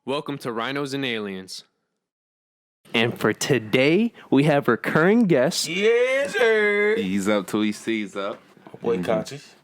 Welcome to Rhinos and Aliens. And for today, we have recurring guests. Yes, sir. Ease up till he sees up. Boy Conscious.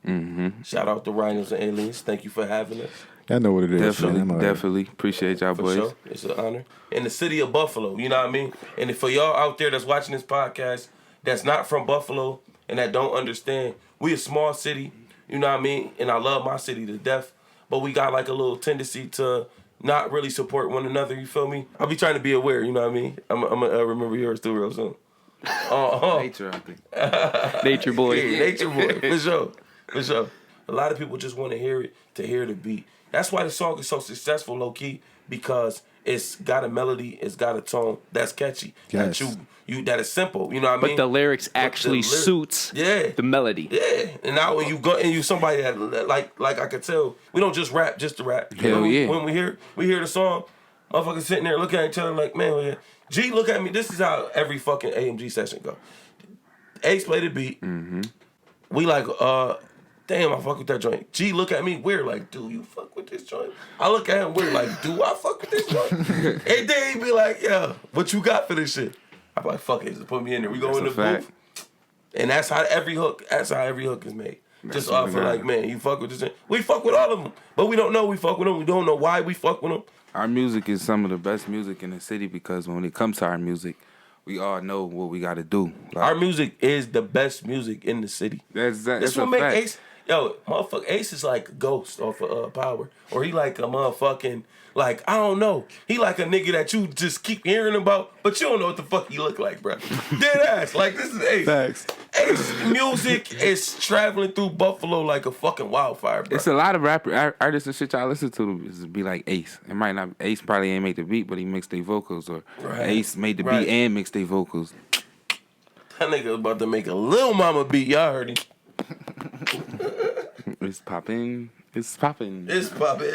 Shout out to Rhinos and Aliens. Thank you for having us. Y'all know what it is. Definitely. Appreciate y'all, For boys. sure. It's an honor. In the city of Buffalo, you know what I mean? And for y'all out there that's watching this podcast that's not from Buffalo and that don't understand, we a small city, you know what I mean? And I love my city to death, but we got like a little tendency to not really support one another, you feel me? I'll be trying to be aware, you know what I mean? I'm going to remember yours too real soon. Nature, I think. Nature boy. Yeah, nature boy, for sure. For sure. A lot of people just want to hear it, to hear the beat. That's why the song is so successful, low key, because it's got a melody, it's got a tone that's catchy. Yes. That you that is simple. You know what I mean? But the lyrics actually suits yeah. the melody. Yeah. And now when you go and you somebody that like I could tell, we don't just rap just to rap. Hell yeah. When we hear the song, motherfuckers sitting there looking at each other like, man, G, look at me. This is how every fucking AMG session go. Ace play the beat. Mm-hmm. We like, damn, I fuck with that joint. G, look at me weird, like, do you fuck with this joint? I look at him weird, like, do I fuck with this joint? And then he be like, yeah, what you got for this shit? I be like, fuck it, just put me in there. We go in the booth. And that's how every hook is made. Just off of like, man, you fuck with this joint. We fuck with all of them, but we don't know we fuck with them. We don't know why we fuck with them. Our music is some of the best music in the city because when it comes to our music, we all know what we got to do. Like, Our music is the best music in the city. that's That's a what make fact. Ace. Yo, motherfucker, Ace is like a ghost off of Power. Or he like a motherfucking, like, I don't know. He like a nigga that you just keep hearing about, but you don't know what the fuck he look like, bro. Dead ass. Like, this is Ace. Facts. Ace music is traveling through Buffalo like a fucking wildfire, bro. It's a lot of artists and shit y'all listen to is be like Ace. It might not. Ace probably ain't make the beat, but he mixed their vocals. Or Right. Ace made the Right. beat and mixed their vocals. That nigga was about to make a Lil Mama beat. Y'all heard him. It's popping. It's popping. It's popping.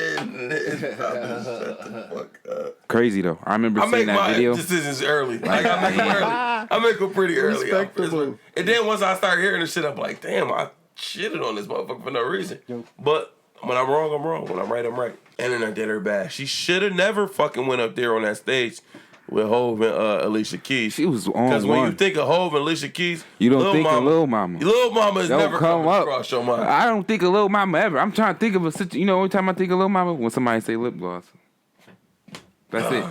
It's popping. Shut the fuck up. Crazy though. I remember I seeing make that my video. decisions early. Like I make them early. I make them pretty early. Respectable. And then once I start hearing the shit, I'm like, damn, I shitted on this motherfucker for no reason. But when I'm wrong, I'm wrong. When I'm right, I'm right. And then I did her bad. She should have never fucking went up there on that stage with Hov and Alicia Keys. She was on Because when one. you think of Hov and Alicia Keys, You don't think of Lil Mama. Lil Mama is Don't never come coming up. across your mind. I don't think of Lil Mama ever. I'm trying to think of a situation. You know, every time I think of Lil Mama, when somebody say lip gloss. That's it.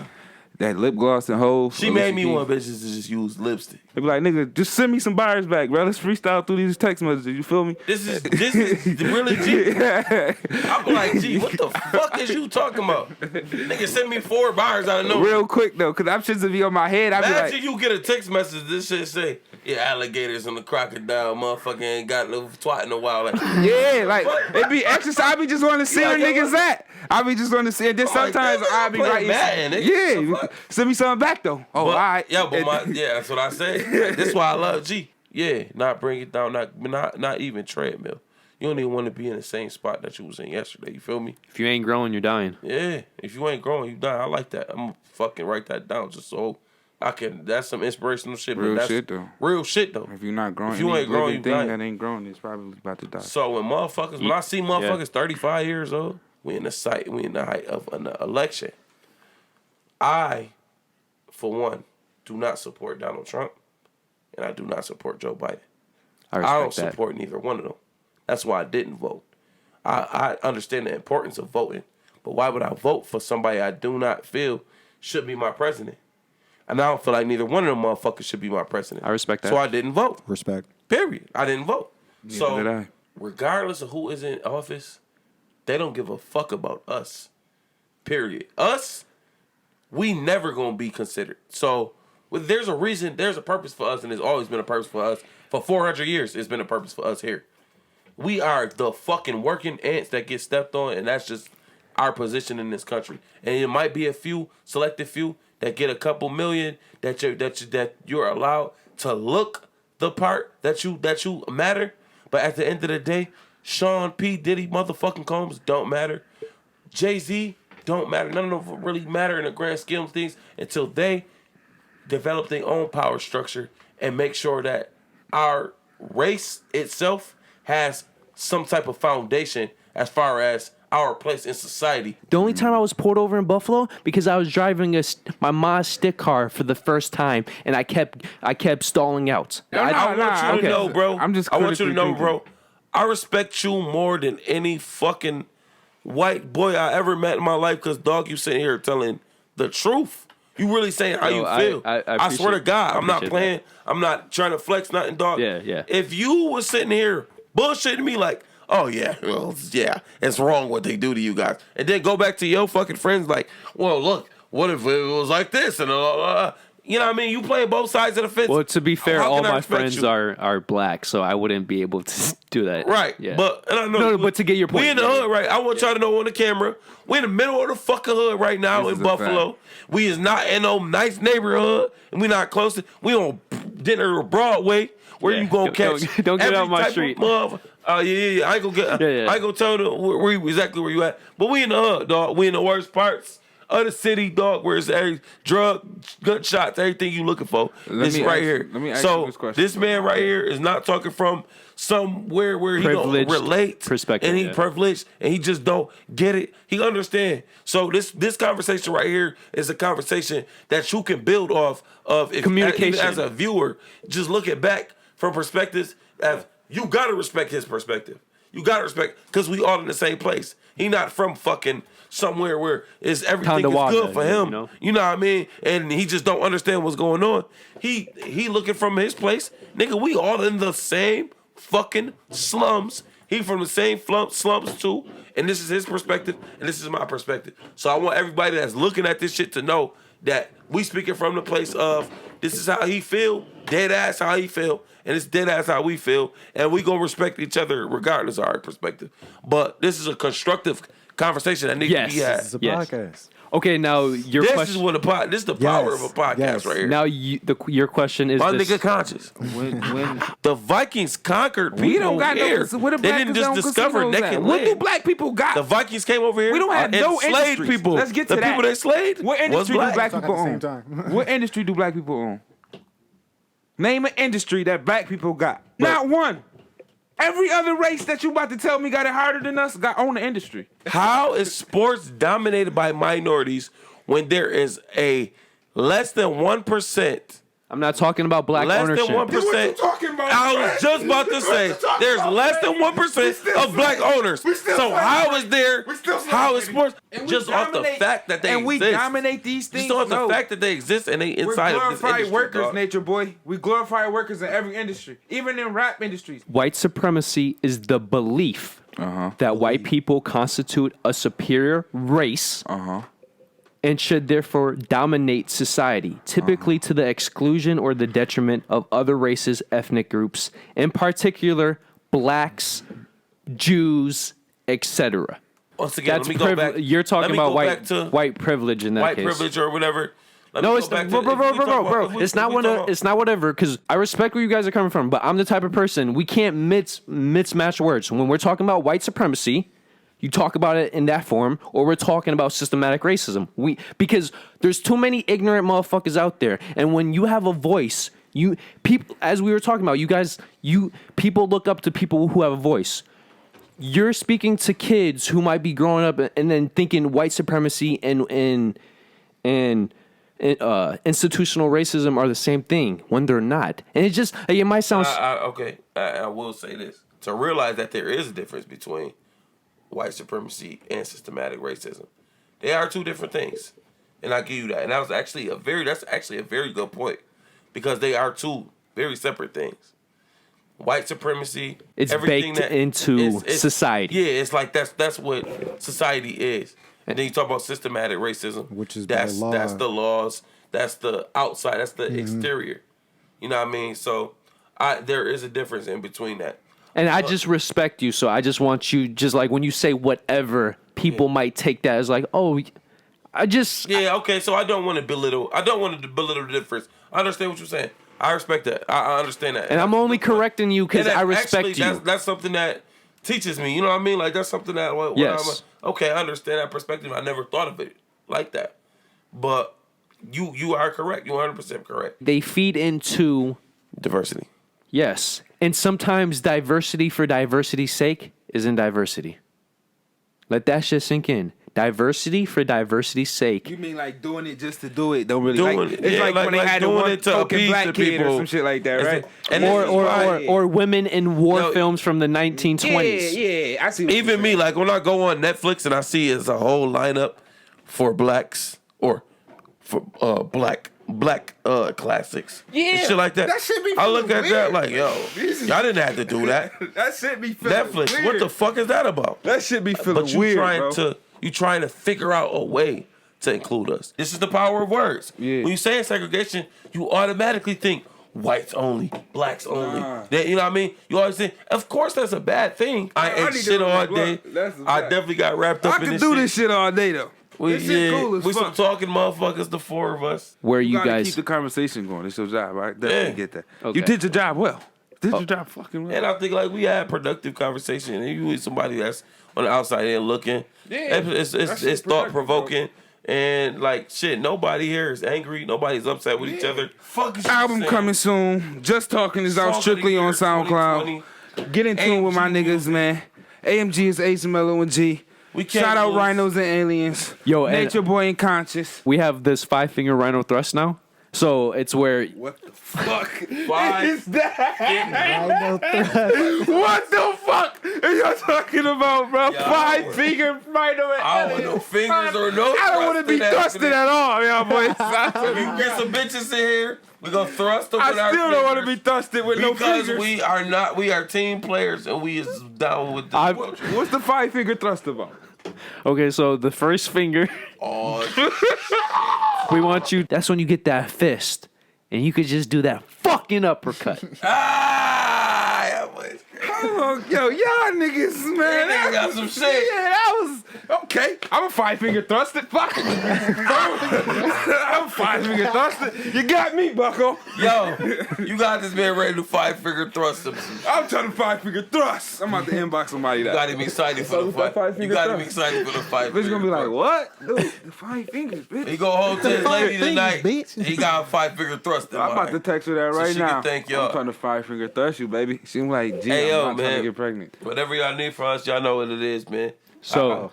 That lip gloss and Hov. She made me want bitches to just use lipstick. They be like, nigga, just send me some bars back, bro. Let's freestyle through these text messages. You feel me? This is really G. I'm like, G, what the fuck is you talking about? Nigga, send me 4 bars out of nowhere. Real quick though, cause I'm shit to be on my head. I be Imagine like, you get a text message, this shit say, yeah, alligators and the crocodile, motherfucker ain't got no twat in a while. Like, yeah, like it be exercise. I be just wanting to see where like, niggas at. I be just wanting to see it. Then I'm like, sometimes nigga, I be play like, Madden, nigga. yeah, send me something back though. Oh, all right. Yeah, but that's what I said. That's why I love G. Yeah, not bring it down, not even treadmill. You don't even want to be in the same spot that you was in yesterday. You feel me? If you ain't growing, you're dying. Yeah, if you ain't growing, you die. I like that. I'm gonna fucking write that down just so I can. That's some inspirational shit. Real but that's shit though. Real shit though. If you're not growing, If you ain't growing, you thing dying. that ain't growing, it's probably about to die. So when I see motherfuckers 35 years old, we in the height of an election. I, for one, do not support Donald Trump, and I do not support Joe Biden. I don't support neither one of them. That's why I didn't vote. I understand the importance of voting, but why would I vote for somebody I do not feel should be my president? And I don't feel like neither one of them motherfuckers should be my president. I respect that. So I didn't vote. Respect. Period. I didn't vote. Neither did I. Regardless of who is in office, they don't give a fuck about us. Period. Us, we never gonna be considered. So there's a reason, there's a purpose for us, and there's always been a purpose for us. For 400 years, it's been a purpose for us here. We are the fucking working ants that get stepped on, and that's just our position in this country. And it might be a few, selected few, that get a couple million that you're allowed to look the part that you matter. But at the end of the day, Sean P. Diddy motherfucking Combs don't matter. Jay-Z don't matter. None of them really matter in the grand scheme of things until they develop their own power structure and make sure that our race itself has some type of foundation as far as our place in society. The only time I was pulled over in Buffalo because I was driving my Ma's stick car for the first time, and I kept stalling out. I want you to know, bro. I'm just I want you to know, critically bro. I respect you more than any fucking white boy I ever met in my life. Cause dog, you sitting here telling the truth. You really saying how you feel. I swear to God, I'm not playing. That. I'm not trying to flex nothing, dog. Yeah. If you was sitting here bullshitting me like, oh yeah, well, yeah, it's wrong what they do to you guys, and then go back to your fucking friends like, well, look, what if it was like this and you know what I mean? You playing both sides of the fence. Well, to be fair, How all can I my respect friends you? are black, so I wouldn't be able to do that. Right. Yeah. But and I know, No, but to get your point, we in the hood, right? I want y'all to know on the camera, we in the middle of the fucking hood right now This in is a Buffalo. fact. We is not in no nice neighborhood, and we not close to. We on dinner Broadway, where Yeah. you gonna catch. Don't get every out my type of street. Oh yeah. I ain't gonna get. Yeah. I ain't gonna tell them exactly where you at. But we in the hood, dog. We in the worst parts of the city, dog. Where it's every drug, gunshots, everything you looking for. It's right here. Let me ask so you this question. this man right here is not talking from somewhere where he don't Privileged relate perspective, and he yeah. privileged and he just don't get it. He understand. So this conversation right here is a conversation that you can build off of if Communication. even as a viewer, just looking back from perspectives of you gotta respect his perspective. You gotta respect because we all in the same place. He not from fucking somewhere where is everything is Tonawanda, good for him. you know? What I mean? And he just don't understand what's going on. He looking from his place. Nigga, we all in the same fucking slums. He from the same slums too. And this is his perspective, and this is my perspective. So I want everybody that's looking at this shit to know that we speaking from the place of this is how he feel, dead ass how he feel, and it's dead ass how we feel, and we gonna respect each other regardless of our perspective. But this is a constructive conversation that needs to be had. Yes. It's a Yes. podcast. Okay, now your This question. is what this is the power of a podcast Yes. right here. Now your question is My this. nigga conscious. When The Vikings conquered people we don't got here. no, what the They black didn't is just on discover casinos naked at? What do land. black people got? The Vikings came over here. We don't have and no enslaved industries. people. Let's get to the that. people they slaved. What was industry do black. black Talk people at the own? same time. What industry do black people own? Name an industry that black people got. Not one. Every other race that you about to tell me got it harder than us got own the industry. How is sports dominated by minorities when there is a less than 1%? I'm not talking about black Less ownership. than 1%. What you talking about, I man? was just about to say What you talking there's about, less man? than 1% of black owners. We still So slavery. how is there? We still How is slavery. sports And we just off the dominate- fact that they and we exist? dominate these things. Just off the No. fact that they exist and they We're inside of this glorified industry, workers, dog. nature boy. We glorify workers in every industry, even in rap industries. White supremacy is the belief that white people constitute a superior race and should therefore dominate society, typically to the exclusion or the detriment of other races, ethnic groups, in particular blacks, Jews, etc. Once again, That's let me go back. You're let talking me about go back to white privilege in that white case. privilege or whatever. Let me No, go it's back bro, to- bro, if bro, we bro, talk bro. about- if It's we not talk what about- it's not whatever. Because I respect where you guys are coming from, but I'm the type of person we can't mismatch words. When we're talking about white supremacy, you talk about it in that form, or we're talking about systematic racism. Because there's too many ignorant motherfuckers out there, and when you have a voice, people, as we were talking about, people look up to people who have a voice. You're speaking to kids who might be growing up and then thinking white supremacy and institutional racism are the same thing when they're not. And it might sound. Okay, I will say this. To realize that there is a difference between white supremacy and systematic racism. They are two different things. And I give you that. And that's actually a very good point. Because they are two very separate things. White supremacy, It's everything baked into society. Yeah, it's like that's what society is. And then you talk about systematic racism, Which is by law. that's the laws, that's the outside, that's the exterior. You know what I mean? So there is a difference in between that. And I just respect you, so I just want you, just like when you say whatever, people might take that as like, oh, Yeah, okay, so I don't want to belittle the difference. I understand what you're saying. I respect that. I understand that. And I'm only correcting you because And I respect actually, you. That's something that teaches me. You know what I mean? Like, that's something that, Yes. okay, I understand that perspective. I never thought of it like that. But you are correct. You're 100% correct. They feed into, Diversity. yes. And sometimes diversity for diversity's sake isn't diversity. Let that shit sink in. Diversity for diversity's sake. You mean like doing it just to do it? Don't really Doing like. it, It's yeah, like when they like had the doing one it to token appease black the kid or people. some shit like that, right? And Or women in war Yo, films from the 1920s. Yeah. I see. What even me, like when I go on Netflix and I see it's a whole lineup for blacks or for black classics, and shit like that. That shit be I look at feeling that weird, like, yo, I didn't have to do that. That shit be feeling Netflix, weird. what the fuck is that about? That shit be feeling But you weird, trying bro. to figure out a way to include us. This is the power of words. Yeah. When you say segregation, you automatically think whites only, blacks only. You know what I mean? You always think, of course that's a bad thing. I ate need shit to all look. day. That's a I fact. definitely got wrapped up I in could this do shit. this shit all day though. This shit cool as we some fuck. talking motherfuckers, the four of us. Where You you gotta guys. keep the conversation going. It's your job, right? Definitely Yeah. get that. Okay. You did your job well. Did your job fucking well. And I think like we had productive conversation. And you with somebody that's on the outside there looking. Yeah. It's thought provoking. And like shit, nobody here is angry. Nobody's upset with each other. Fuck is you Album saying? coming soon. Just Talking is Song out of strictly the year, on SoundCloud. 2020. Get in tune with my AMG niggas, man. AMG is Ace Mello and G. We can't Shout out lose. Rhinos and Aliens. Yo, and- Nature Boy and Conscious. We have this 5-finger rhino thrust now. So it's where What the fuck Five. is that? What the fuck are y'all talking about, bro? Yeah, 5 finger rhino and I don't want no aliens. fingers or no. I don't want to be thrusted at all, y'all boys. You get some bitches in here. We gonna thrust them I with our still don't want to be fingers thrusted with no because fingers. we are not. We are team players and we is down with the. What's the 5-finger thrust about? okay, so the first finger, Oh, we want you. That's when you get that fist, and you could just do that fucking uppercut. yeah, boys. Oh, yo, y'all niggas, man. That nigga got some shit. Yeah, that was okay. I'm a 5-finger thrusted. Fuck. I'm a 5-finger thrusted. You got me, Bucko. Yo, you got this man ready to 5-finger thrust him. I'm trying to 5-finger thrust. I'm about to inbox somebody You that. got him excited for the with that fight. You five-finger got him thrust. excited for the fight. Bitch gonna be like, what? Dude, the 5 fingers, bitch. He go home to his lady tonight. bitch. He got a 5-finger thrust in I'm about to mind. text her that So right she now. can thank y'all. I'm trying to 5-finger thrust you, baby. She like, gee, Hey, I'm yo, not trying man. to get pregnant. Whatever y'all need from us, y'all know what it is, man. So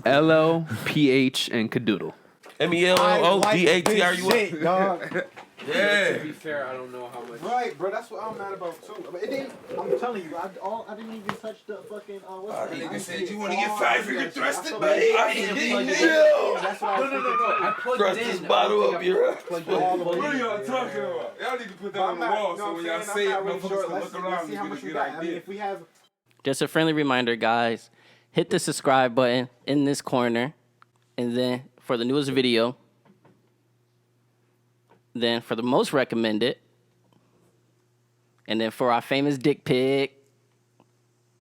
LL, PH, and Cadoodle. MELLODATRU. Shit, dog. Yeah. fair, I don't know how much. Right, bro. That's what I'm mad about too. But it didn't. I'm telling you, I didn't even touch the fucking. What's the name? said you wanna get Oh, 5-finger I thrusted, feel buddy? like- I didn't Yeah, that's what I was thinking. I plugged Thrust this bottle up your ass. Plugged it all the way What are in. y'all talking about? Y'all need to put that But on I'm the not- wall you know so what when I'm y'all saying? say it, I'm not really motherfuckers sure. can Let's look around see how and much get we a got. good I mean, idea. if we have. Just a friendly reminder, guys. Hit the subscribe button in this corner. And then for the newest video. Then for the most recommended. And then for our famous dick pic.